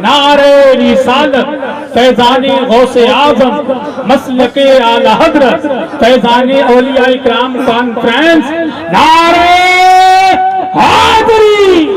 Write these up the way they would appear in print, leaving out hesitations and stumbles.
नारे रिसालत फैजानी गौसे आजम मसलके आला हजरत फैजानी औलिया इकराम कॉन्फ्रेंस नारे हैदरी।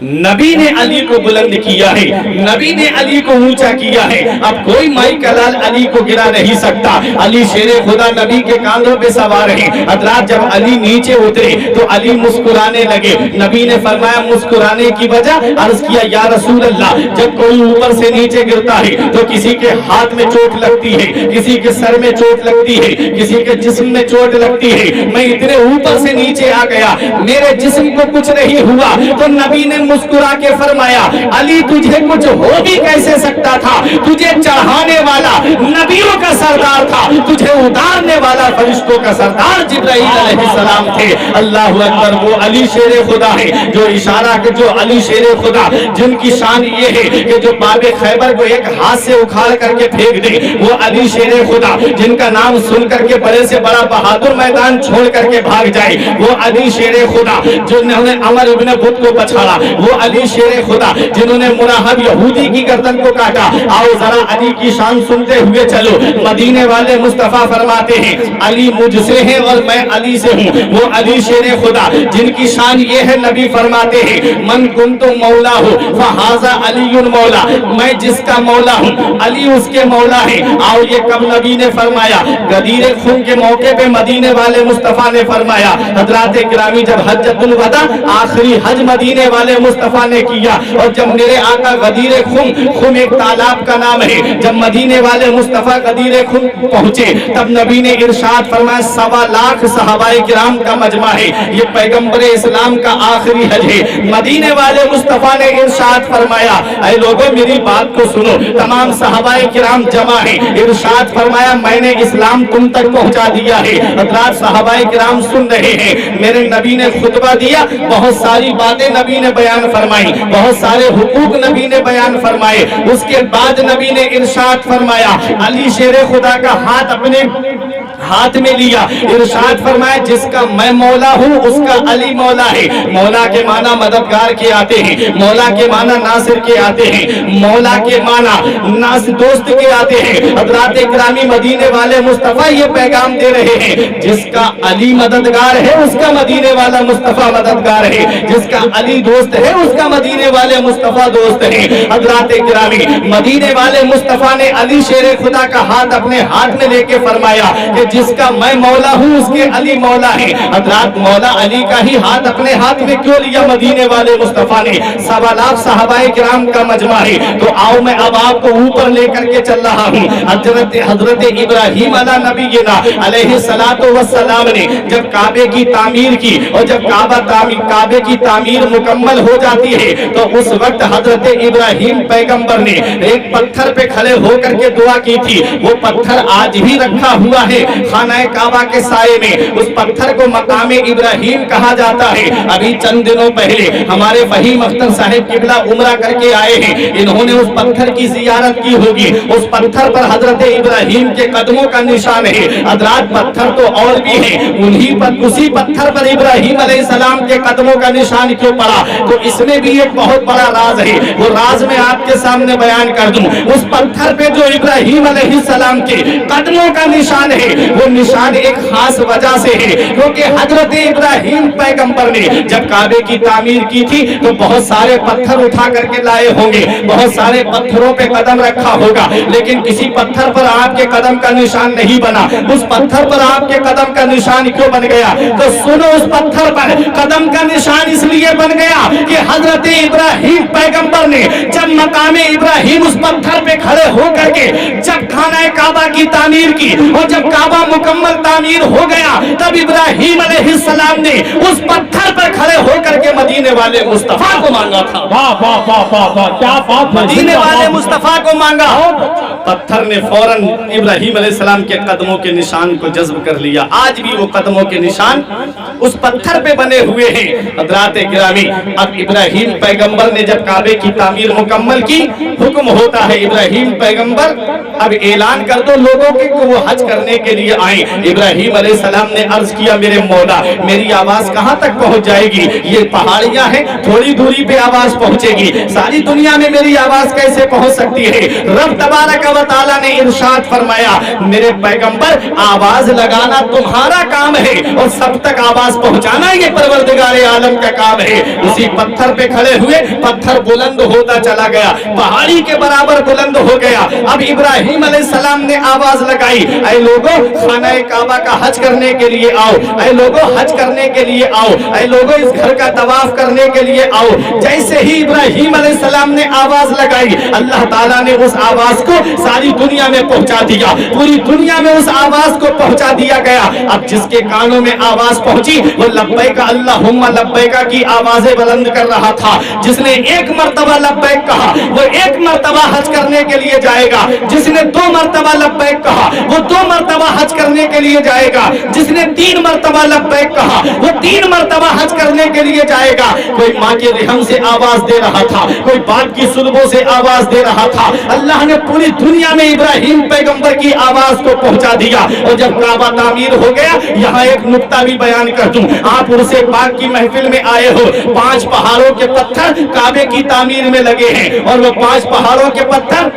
नबी ने अली को बुलंद किया है, नबी ने अली को ऊंचा किया है। अब कोई माई का लाल अली को गिरा नहीं सकता। अली शेरे खुदा नबी के कांधों पे सवार है। हजरात जब अली नीचे उतरे तो अली मुस्कुराने लगे। नबी ने फरमाया मुस्कुराने की वजह, अर्ज किया या रसूल अल्लाह, जब कोई ऊपर से नीचे गिरता है तो किसी के हाथ में चोट लगती है, किसी के सर में चोट लगती है, किसी के जिस्म में चोट लगती है। मैं इतने ऊपर से नीचे आ गया, मेरे जिस्म को कुछ नहीं हुआ। तो नबी ने मुस्कुरा के फरमाया अली तुझे कुछ हो भी कैसे सकता था, तुझे चढ़ाने वाला नबियों का सरदार था, तुझे उतारने वाला फरिश्तों का सरदार जिब्राइल अलैहिस्सलाम थे। अल्लाह अकबर। वो अली शेरे खुदा है जो इशारा के, जो अली शेरे खुदा जिनकी शान ये है कि जो बाबे खैबर को एक हाथ से उखाड़ करके फेंक दे, वो अली शेरे खुदा जिनका नाम सुन करके बड़े से बड़ा बहादुर मैदान छोड़ करके भाग जाए, वो अली शेरे खुदा जिन्होंने अमर इब्न बुत को पछाड़ा, वो अली शेरे खुदा जिन्होंने मुराहब यहूदी की गर्दन को काटा। आओ जरा अली की शान सुनते हुए चलो। मदीने वाले मुस्तफा फरमाते हैं अली मुझसे है और मैं अली से हूँ। वो अली शेरे खुदा जिनकी शान ये है, नबी फरमाते हैं मन कुंतु मौला हो फहाजा अलीयुल मौला, मैं जिसका मौला हूँ अली उसके मौला है। आओ ये कब नबी ने फरमाया, गदीर खून के मौके पे मदीने वाले मुस्तफा ने फरमाया। हजरात गिरामी जब हज्जतुल वदा आखिरी हज मदीने वाले मुस्तफा ने किया, और जब मेरे आका गदीर खुम एक तालाब का नाम है, जब मदीने वाले मुस्तफा गदीर खुम पहुंचे तब नबी ने इरशाद फरमाया 1.25 लाख सहाबाए किराम का मजमा है, ये पैगंबर इस्लाम का आखिरी हज है। मदीने वाले मुस्तफा ने इरशाद फरमाया ऐ लोगों मेरी बात को सुनो, तमाम सहाबाए किराम जमा है। इरशाद फरमाया मैंने इस्लाम तुम तक पहुंचा दिया है। हज़रात सहाबाए किराम सुन रहे हैं, मेरे नबी ने खुतबा दिया, बहुत सारी बातें नबी ने बयान फरमाई, बहुत सारे हुकूक नबी ने बयान फरमाए। उसके बाद नबी ने इरशाद फरमाया अली शेरे खुदा का हाथ अपने हाथ में लिया, इरशाद फरमाया जिसका मैं मौला हूँ उसका अली मौला है। मौला के माना मददगार के आते हैं, मौला के माना नासिर के आते हैं, मौला के माना दोस्त के आते हैं। हज़रात इकरामी मदीने वाले मुस्तफा ये पैगाम दे रहे हैं जिसका अली मददगार है उसका मदीने वाला मुस्तफा मददगार है, जिसका अली दोस्त है उसका मदीने वाले मुस्तफा दोस्त है। हज़रात इकरामी मदीने वाले मुस्तफा ने अली शेरे खुदा का हाथ अपने हाथ में लेके फरमाया कि जिसका मैं मौला हूँ उसके अली मौला है। हज़रात मौला अली का ही हाथ अपने हाथ में क्यों लिया मदीने वाले मुस्तफा ने? 1.25 लाख सहाबाए किराम का मजमा है। तो आओ मैं अब आपको ऊपर लेकर के चल रहा हूँ। हजरत इब्राहिम अला नबीना अलैहिस्सलातु वस्सलाम ने जब काबे की तामीर की, और जब काबे की तामीर मुकम्मल हो जाती है तो उस वक्त हजरत इब्राहिम पैगंबर ने एक पत्थर पे खड़े होकर के दुआ की थी। वो पत्थर आज भी रखा हुआ है खाना काबा के साये में। उस पत्थर को मकाम इब्राहिम कहा जाता है। अभी चंद दिनों पहले हमारे फहीम अख्तर साहिब किबला उम्रा करके आए हैं, इन्होंने उस पत्थर की जियारत की होगी। उस पत्थर पर हजरत इब्राहिम के कदमों का निशान है। हजरात पत्थर तो और भी है, उसी पत्थर पर इब्राहिम अलैहिस्सलाम के कदमों का निशान क्यों पड़ा? तो इसमें भी एक बहुत बड़ा राज है, वो राज मैं आपके सामने बयान कर दूं। उस पत्थर पे जो इब्राहिम अलैहिस्सलाम के कदमों का निशान है, वो निशान एक खास वजह से है, क्योंकि हजरत इब्राहिम पैगंबर ने जब काबे की तामीर की थी तो बहुत सारे पत्थर उठा करके लाए होंगे, बहुत सारे पत्थरों पे कदम रखा होगा, लेकिन किसी पत्थर पर आपके कदम का निशान नहीं बना। उस पत्थर पर आपके कदम का निशान क्यों बन गया? तो सुनो, उस पत्थर पर कदम का निशान इसलिए बन गया कि हजरत इब्राहिम पैगंबर ने जब मकामे इब्राहिम उस पत्थर पे खड़े होकर के जब खाना काबा की तामीर की, और जब काबा मुकम्मल तामीर हो गया तब इब्राहिम अलैहिस्सलाम ने उस पत्थर पर खड़े होकर के मदीने वाले मुस्तफा को मांगा था। वाह वाह वाह वाह वाह, क्या बात! मदीने वाले मुस्तफा को मांगा। पत्थर ने फौरन इब्राहिम अलैहिस्सलाम के कदमों के निशान को जज्ब कर लिया। आज भी वो कदमों के निशान उस पत्थर पे बने हुए हैं। हज़रात गिरामी, अब इब्राहिम पैगंबर ने जब काबे की तामीर मुकम्मल की, हुक्म होता है इब्राहिम पैगंबर अब ऐलान कर दो लोगों के कि वो हज करने के लिए आए। इब्राहिम अलैहिस्सलाम ने अर्ज किया, मेरे मौला मेरी आवाज कहां तक पहुंच जाएगी? ये पहाड़ियां हैं, थोड़ी दूरी पे आवाज पहुंचेगी, सारी दुनिया में मेरी आवाज कैसे पहुंच सकती है? रब तबारक व तआला ने इरशाद फरमाया, मेरे पैगंबर आवाज लगाना तुम्हारा काम है और सब तक आवाज पहुंचाना ये परवरदिगार आलम का काम है। उसी पत्थर पे खड़े हुए, पत्थर बुलंद होता चला गया, पहाड़ी के बराबर बुलंद हो गया। अब इब्राहिम अलैहिस्सलाम ने आवाज लगाई, ऐ लोगों खाना काबा का हज करने के लिए आओ, ऐ लोगों हज करने के लिए आओ, ऐ लोगों इस घर का तवाफ करने के लिए आओ। जैसे ही इब्राहिम अलैहिस्सलाम ने आवाज लगाई, अल्लाह ताला ने उस आवाज को सारी दुनिया में पहुंचा दिया, पूरी दुनिया में उस आवाज को पहुंचा दिया गया। अब जिसके कानों में आवाज पहुंची वो लब्बैक अल्लाहुम्मा लब्बैक की आवाजें बुलंद कर रहा था। जिसने एक मर्तबा लब्बैक कहा वो एक मर्तबा हज करने के लिए जाएगा, जिसने 2 मर्तबा लब्बैक कहा वो 2 मर्तबा हज करने के लिए जाएगा, जिसने 3 मर्तबा लब्बैक कहा वो 3 मर्तबा हज करने के लिए जाएगा। कोई माँ के रहम से आवाज दे रहा था, कोई बाप की सुल्बों से आवाज दे रहा था। अल्लाह ने पूरी दुनिया में इब्राहिम पैगंबर की आवाज को पहुंचा दिया। और जब काबा तामीर हो गया, यहाँ एक नुक्ता भी बयान कर दूं, आप उर्से पाक की महफिल में आए हो, 5 पहाड़ों के पत्थर काबे की तामीर में लगे हैं और वो 5 पहाड़ों के पत्थर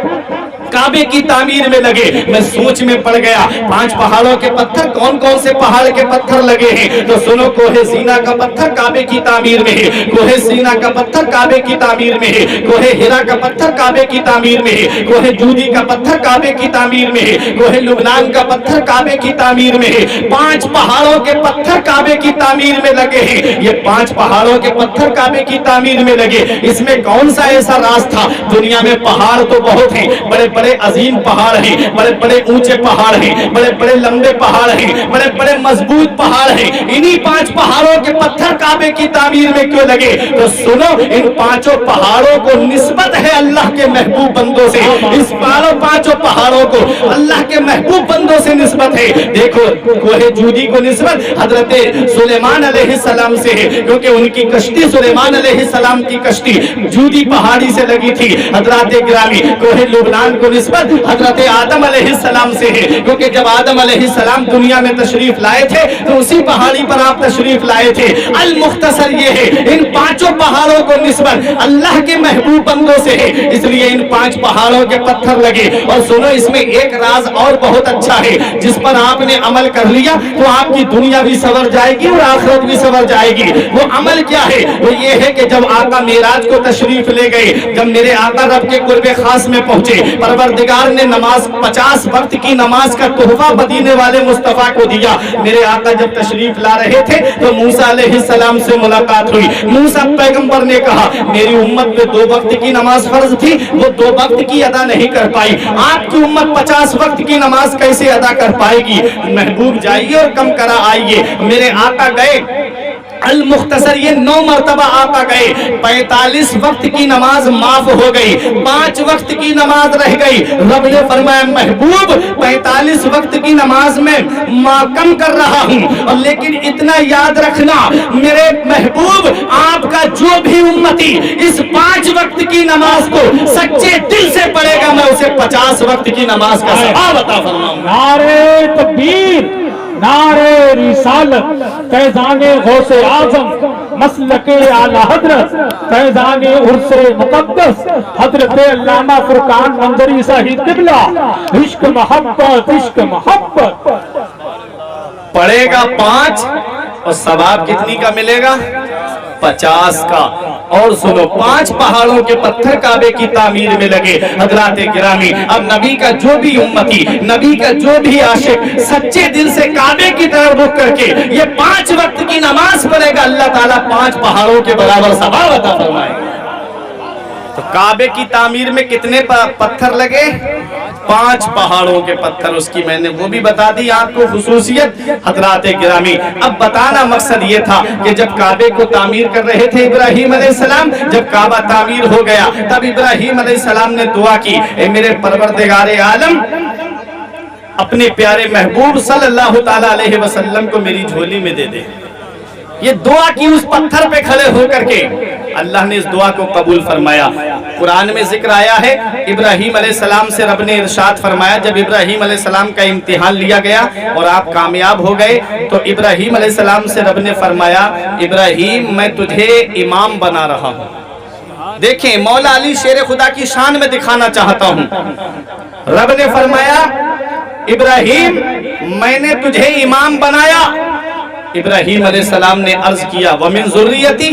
काबे की तामीर में लगे। मैं सोच में पड़ गया, 5 पहाड़ों के पत्थर, कौन कौन से पहाड़ के पत्थर लगे हैं? तो सुनो, कोहे सीना का पत्थर काबे की तामीर में है, कोहे सीना का पत्थर काबे की तामीर में है, कोहे हिरा का पत्थर काबे की तामीर में है, कोहे जूदी का पत्थर काबे की तामीर में है, कोहे लुबनान का पत्थर काबे की तामीर में है। 5 पहाड़ों के पत्थर काबे की तामीर में लगे हैं। ये 5 पहाड़ों के पत्थर काबे की तामीर में लगे, इसमें कौन सा ऐसा राज था? दुनिया में पहाड़ तो बहुत हैं, बड़े बड़े अजीम पहाड़ हैं, बड़े बड़े ऊंचे पहाड़ हैं, बड़े बड़े लंबे पहाड़ हैं, बड़े बड़े मजबूत पहाड़ हैं। इन्हीं 5 पहाड़ों के पत्थर काबे की तामीर में क्यों लगे? तो सुनो, इन 5 पहाड़ों को निस्बत है अल्लाह के महबूब बंदों से। इस 5 पहाड़ों को अल्लाह के महबूब बंदों से निस्बत है। देखो, कोहे जूदी को निस्बत हजरत सुलेमान अलैहिस्सलाम से है, क्योंकि उनकी कश्ती, सुलेमान अलैहिस्सलाम की कश्ती जूदी पहाड़ी से लगी थी। हजरत गिरामी, कोहे लुबनान को निस्बत हजरत आदम अलैहिस्सलाम से है, क्योंकि जब आदम अलैहिस्सलाम दुनिया में तशरीफ लाए थे तो उसी पहाड़ी पर आप तशरीफ लाए थे। अल मुख्तसर ये है, इन 5 पहाड़ों को निस्बत अल्लाह के महबूब बंदों से है, इसलिए इन 5 पहाड़ों के पत्थर लगे। और सुनो, इसमें एक राज और बहुत अच्छा है, जिस पर आपने अमल कर लिया तो आपकी दुनिया भी सवर जाएगी और आखिरत भी सवर जाएगी। वो अमल क्या है? वो ये है कि जब आका मेराज को तशरीफ ले गए, जब मेरे आका रब के कुर्बे खास में पहुंचे, परवरदिगार ने नमाज 50 वक्त की नमाज का तोहफा मदीने वाले मुस्तफा को दिया। मेरे आका जब तशरीफ ला रहे थे तो मूसा अलैहिस्सलाम से मुलाकात हुई। मूसा पैगंबर ने कहा, मेरी उम्मत पे 2 वक्त की नमाज फर्ज थी, वो 2 वक्त की अदा नहीं कर पाई, आपकी उम्मत 50 वक्त की नमाज कैसे अदा कर पाएगी? महबूब जाइए और कम करा आइए। मेरे आका गए, अल मुख्तसर ये 9 मरतबा आका गए, 45 वक्त की नमाज माफ हो गई, 5 वक्त की नमाज रह गई। रब ने फरमाया, महबूब 45 वक्त की नमाज में कम कर रहा हूं, और लेकिन इतना याद रखना मेरे महबूब, आपका जो भी उम्मती इस 5 वक्त की नमाज को सच्चे दिल से पढ़ेगा, मैं उसे 50 वक्त की नमाज का सवाब अता फरमाऊंगा। नारे तकबीर, नारे रिसालत, फैज़ाने गौसे आज़म, मसलके आला हज़रत, फैज़ाने उर्से मुक़द्दस, हज़रत अल्लामा फुरकान मंजरी साहिब क़िबला। इश्क मोहब्बत, इश्क मोहब्बत। पढ़ेगा 5 और सवाब कितनी का मिलेगा? 50 का। और सुनो, 5 पहाड़ों के पत्थर काबे की तामीर में लगे। हजरात गिरामी, अब नबी का जो भी उम्मती, नबी का जो भी आशिक सच्चे दिल से काबे की तरफ रुख करके ये 5 वक्त की नमाज पढ़ेगा, अल्लाह ताला 5 पहाड़ों के बराबर सवाब अता फरमाएगा। تو کعبے کی تعمیر میں کتنے پتھر لگے؟ 5 پہاڑوں کے پتھر، اس کی میں نے وہ بھی بتا دی آپ کو خصوصیت حضرات گرامی۔ اب بتانا مقصد یہ تھا کہ جب کعبے کو تعمیر کر رہے تھے ابراہیم علیہ السلام، جب کعبہ تعمیر ہو گیا تب ابراہیم علیہ السلام نے دعا کی، اے میرے پروردگار عالم، اپنے پیارے محبوب صلی اللہ تعالیٰ علیہ وسلم کو میری جھولی میں دے دے۔ یہ دعا کی اس پتھر پہ کھڑے ہو کر کے، اللہ نے اس دعا کو قبول فرمایا۔ قرآن میں ذکر آیا ہے ابراہیم علیہ السلام سے رب نے ارشاد فرمایا، جب ابراہیم علیہ السلام کا امتحان لیا گیا اور آپ کامیاب ہو گئے تو ابراہیم علیہ السلام سے رب نے فرمایا، ابراہیم میں تجھے امام بنا رہا ہوں۔ دیکھیں مولا علی شیر خدا کی شان میں دکھانا چاہتا ہوں، رب نے فرمایا ابراہیم میں نے تجھے امام بنایا۔ ابراہیم علیہ السلام نے عرض کیا وَمِن ذُرِّيَّتِي،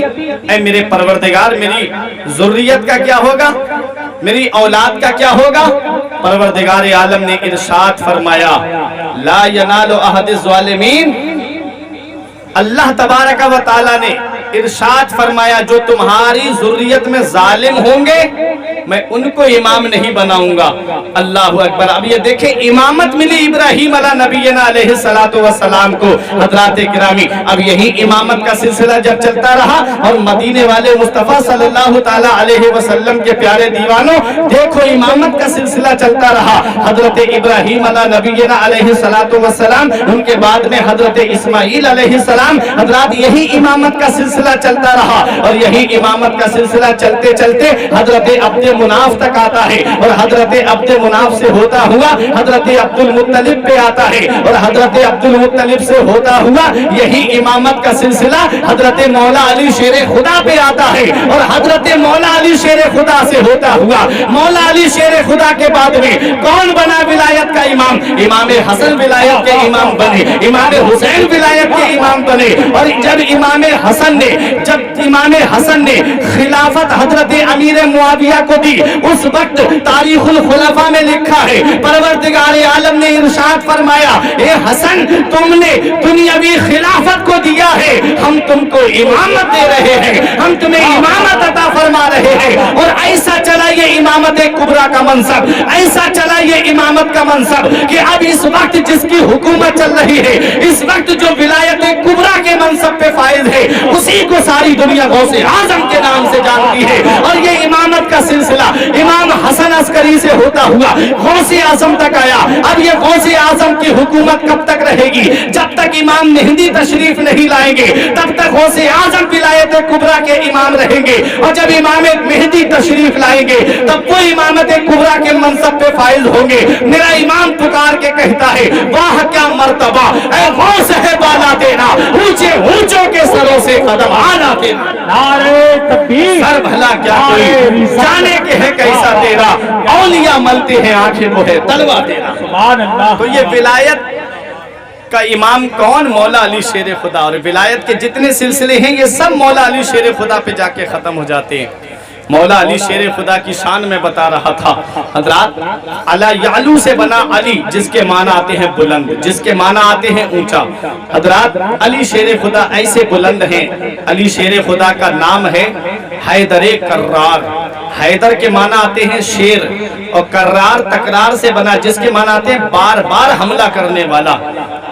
اے میرے پروردگار میری ذریت کا کیا ہوگا، میری اولاد کا کیا ہوگا؟ پروردگار عالم نے ارشاد فرمایا لا ینال احد الظالمین، اللہ تبارک و تعالی نے ارشاد فرمایا جو تمہاری ذریت میں ظالم ہوں گے میں ان کو امام نہیں بناؤں گا۔ اللہ اکبر۔ اب یہ دیکھیں امامت ملی ابراہیم علیہ نبینا علیہ السلام کو حضرات گرامی۔ اب یہی امامت کا سلسلہ جب چلتا رہا اور مدینے والے مصطفیٰ صلی اللہ تعالیٰ علیہ وسلم کے پیارے دیوانوں دیکھو امامت کا سلسلہ چلتا رہا۔ حضرت ابراہیم علیہ نبینا علیہ السلام، ان کے بعد میں حضرت اسماعیل علیہ السلام، حضرات یہی امامت کا سلسلہ چلتا رہا اور یہی امامت کا سلسلہ چلتے چلتے حضرت عبد مناف تک آتا ہے اور حضرت عبد مناف سے ہوتا ہوا حضرت عبد المطلب پہ آتا ہے اور حضرت عبد المطلب سے ہوتا ہوا یہی امامت کا سلسلہ حضرت مولا علی شیر خدا پہ آتا ہے اور حضرت مولا علی شیر خدا سے ہوتا ہوا مولا علی شیر خدا کے بعد میں کون بنا ولایت کا امام؟ امام حسن ولایت کے امام بنے، امام حسین ولایت کے امام بنے۔ اور جب امام حسن نے خلافت حضرت امیر معاویہ کو دی، اس وقت تاریخ الخلفاء میں لکھا ہے پروردگار عالم نے ارشاد فرمایا اے حسن تم نے دنیاوی خلافت کو دیا ہے، ہم تم کو امامت دے رہے ہیں، ہم تمہیں امامت عطا فرما رہے ہیں۔ اور ایسا چلا یہ امامت کبریٰ کا منصب، ایسا چلا یہ امامت کا منصب کہ اب اس وقت جس کی حکومت چل رہی ہے، اس وقت جو ولایت کبریٰ کے منصب پہ فائز ہے اسی کو ساری دنیا غوث اعظم کے نام سے جانتی ہے۔ اور یہ امامت کا سلسلہ امام حسن عسکری سے ہوتا ہوا غوث اعظم تک آیا۔ اب یہ غوث اعظم کی حکومت کب تک رہے گی؟ جب تک امام مہدی تشریف نہیں لائیں گے تب تک غوث اعظم ولایت کبریٰ کے امام رہیں گے، اور جب امام مہدی تشریف لائیں گے تب وہ امامت کبریٰ کے منصب پہ فائز ہوں گے۔ میرا امام پکار کے کہتا ہے واہ کیا مرتبہ اے غوث ہے بالا تیرا، اونچے اونچوں کے سروں سے قدم آنا تیرا، نعرے تکبیر، سر بھلا کیا کوئی جانے کے ہے کیسا تیرا، اولیاء ملتے ہیں آنکھیں وہ ہے تلوہ تیرا۔ سبحان اللہ۔ تو یہ ولایت کا امام کون؟ مولا علی شیر خدا۔ اور ولایت کے جتنے سلسلے ہیں یہ سب مولا علی شیر خدا پہ جا کے ختم ہو جاتے ہیں۔ مولا علی شیر خدا کی شان میں بتا رہا تھا حضرات، علی یعلو سے بنا علی جس کے معنی آتے ہیں بلند، جس کے معنی آتے ہیں اونچا۔ حضرات علی شیر خدا ایسے بلند ہیں، علی شیر خدا کا نام ہے حیدر کرار۔ حیدر کے معنی آتے ہیں شیر، اور کرار تکرار سے بنا جس کے معنی آتے ہیں بار بار حملہ کرنے والا،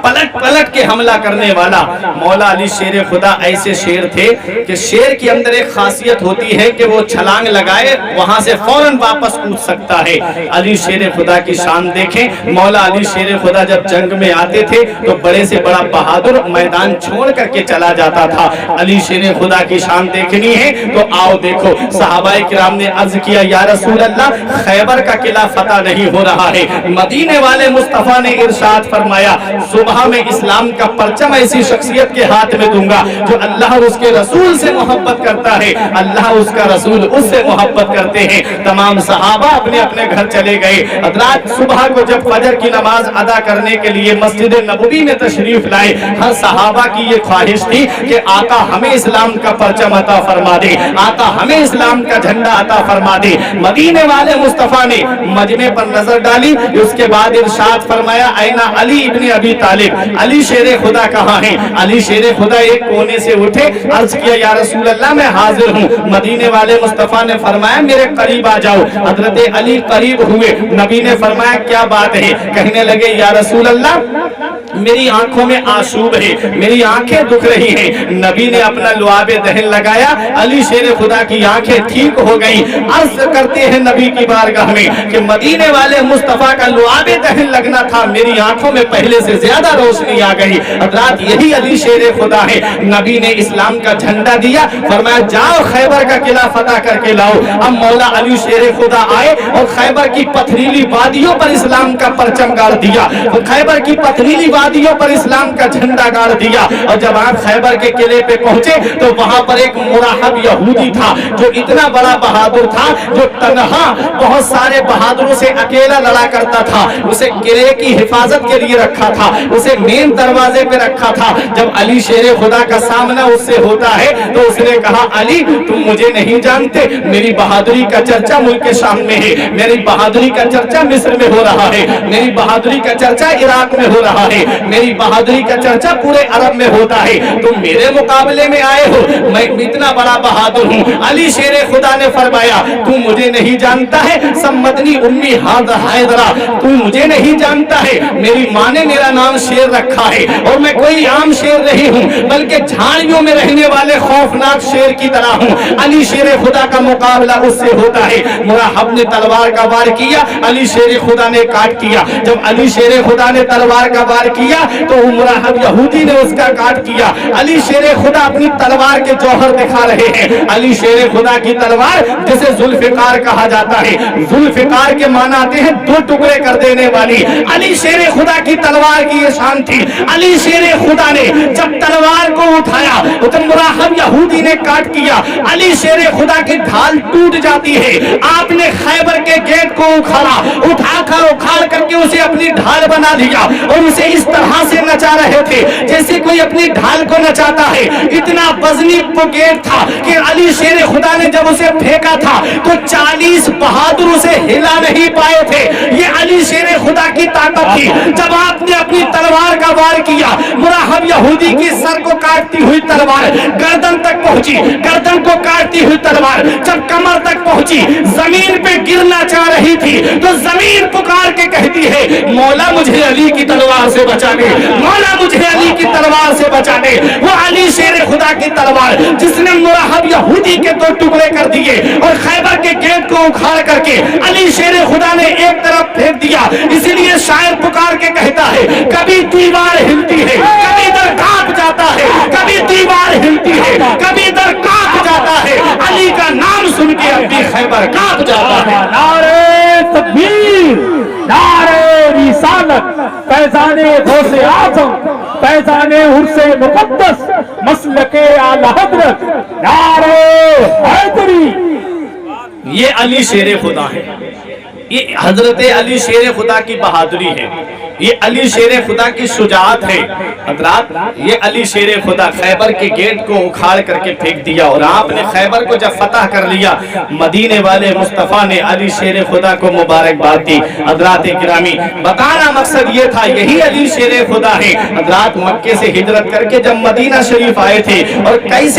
پلٹ پلٹ کے حملہ کرنے والا۔ مولا علی شیر خدا ایسے شیر تھے کہ شیر کے اندر ایک خاصیت ہوتی ہے کہ وہ چھلانگ لگائے وہاں سے فوراً واپس کود سکتا ہے۔ علی شیر خدا کی شان دیکھیں، مولا علی شیر خدا جب جنگ میں آتے تھے تو بڑے سے بڑا بہادر میدان چھوڑ کر کے چلا جاتا تھا۔ علی شیر خدا کی شان دیکھنی ہے تو آؤ دیکھو، صحابہ کرام نے عرض کیا یا رسول اللہ خیبر کا قلعہ فتح نہیں ہو رہا ہے۔ مدینے والے مصطفیٰ نے ارشاد فرمایا صبح میں اسلام کا پرچم ایسی شخصیت کے ہاتھ میں دوں گا جو اللہ اور اس کے رسول سے محبت کرتا ہے، اللہ اس کا رسول اس سے محبت کرتے ہیں۔ تمام صحابہ اپنے اپنے گھر چلے گئے۔ حضرات صبح کو جب فجر کی نماز ادا کرنے کے لیے مسجد نبوی میں تشریف لائے، ہر صحابہ کی یہ خواہش تھی کہ آقا ہمیں اسلام کا پرچم عطا فرما دے، آقا ہمیں اسلام کا جھنڈا عطا فرما دے۔ مدینے والے مصطفیٰ نے مجمع پر نظر ڈالی، اس کے بعد ارشاد فرمایا اینا علی ابن ابی طالب، तालिब, अली शेर खुदा कहाँ है? अली शेर खुदा एक कोने से उठे, अर्ज किया या रसूल अल्लाह मैं हाजिर हूँ। मदीने वाले मुस्तफा ने फरमाया मेरे करीब आ जाओ। हजरत अली करीब हुए, नबी ने फरमाया क्या बात है? कहने लगे या रसूल अल्लाह मेरी आंखों में आशूब है, मेरी आंखें दुख रही हैं। नबी ने अपना लुआबे दहन लगाया, अली शेर खुदा की आंखें ठीक हो गई। अर्ज करते हैं नबी की बारगाह में कि मदीने वाले मुस्तफा का लुआबे दहन लगना था, मेरी आंखों में पहले से ज्यादा रोशनी आ गई। हजरात यही अली शेर खुदा है। नबी ने इस्लाम का झंडा दिया, फरमाया जाओ खैबर का किला फतह करके लाओ। अब मौला अली शेर खुदा आए और खैबर की पथरीली वादियों पर इस्लाम का परचम गाड़ दिया, खैबर की पथरीली वादियों पर इस्लाम का झंडा गाड़ दिया। और जब आप खैबर के किले पे पहुंचे तो वहां पर एक मुराहब यहूदी था जो इतना बड़ा बहादुर था, जो तन्हा बहुत सारे बहादुरों से अकेला लड़ा करता था। उसे किले की हिफाजत के लिए रखा था, उसे मेन दरवाजे पे रखा था। जब अली शेर खुदा का सामना उससे होता है तो उसने कहा अली तुम मुझे नहीं जानते, मेरी बहादुरी का चर्चा मुल्क के सामने है, मेरी बहादुरी का चर्चा मिस्र में हो रहा है, मेरी बहादुरी का चर्चा इराक में हो रहा है, मेरी बहादुरी का चर्चा पूरे अरब में होता है। तुम मेरे मुकाबले में आए हो, मैं इतना बड़ा बहादुर हूँ। अली शेर खुदा ने फरमाया तू मुझे नहीं जानता है, सम्मदनी उम्मी हैदरा, तू मुझे नहीं जानता है, मेरी माँ ने मेरा नाम शेर रखा है और मैं कोई आम शेर नहीं हूँ, बल्कि झाड़ियों में रहने वाले खौफनाक शेर की तरह हूँ। अली शेर खुदा का मुकाबला उससे होता है। मुराहब ने तलवार का वार किया, अली शेर खुदा ने काट किया। जब अली शेर खुदा ने तलवार का वार किया तो मुराहब यहूदी ने उसका काट किया। अली शेर खुदा अपनी तलवार के जौहर दिखा रहे हैं। अली शेर खुदा की तलवार जिसे जुल्फिकार कहा जाता है, जुल्फिकार के माना आते हैं दो टुकड़े कर देने वाली। अली शेर खुदा की तलवार की ये शान थी। अली शेर खुदा ने जब तलवार को उठाया तो मुराहब यहूदी ने काट किया, अली शेर खुदा की ढाल टूट जाती है। आपने खैबर के गेट को उखाड़ा, उखाड़ करके उसे अपनी ढाल बना दिया और उसे इस तरह से नचा रहे थे जैसे कोई अपनी ढाल को नचाता है। इतना वजनी वो गेट था कि अली शेर खुदा ने जब उसे फेंका था तो 40 बहादुर उसे हिला नहीं पाए थे। ये अली शेर खुदा की ताकत थी। जब आपने अपनी तलवार का वार किया, मुराहब यहूदी की सर को काटती हुई तलवार गर्दन तक पहुंची, गर्दन को काटती हुई तलवार जब कमर तक पहुंची, जमीन पे गिरना चाह रही थी तो जमीन पुकार के कहती है मौला मुझे अली की तलवार से बचा ले, मौला मुझे अली की तलवार से बचा ले। वो अली शेर खुदा की तलवार जिसने मुराहब यहूदी के दो टुकड़े कर दिए और खैबर के गेट को उखाड़ करके अली शेर खुदा ने एक तरफ फेंक दिया। इसलिए शायर पुकार के कहता है कभी दीवार हिलती है, कभी दर कांप जाता है, कभी दीवार हिलती है, कभी दर कांप जाता है, अली का नाम सुन के अभी खैबर कांप जाता है। नारे तकबीर, नारे रिसालत, फैजाने गौसे आज़म, फैजाने उर्से मुक़द्दस, मसलके आला हज़रत, नारे हैदरी। ये अली शेर खुदा है, ये हजरत अली शेर खुदा की बहादुरी है, ये अली शेर खुदा की शुजाअत है। हजरात ये अली शेर खुदा खैबर के गेट को उखाड़ करके फेंक दिया और आपने खैबर को जब फतह कर लिया, मदीने वाले मुस्तफ़ा ने अली शेर खुदा को मुबारकबाद दी। हजरात गिरामी बताना मकसद ये था यही अली शेर खुदा है। हजरात मक्के से हिजरत करके जब मदीना शरीफ आए थे और कैसे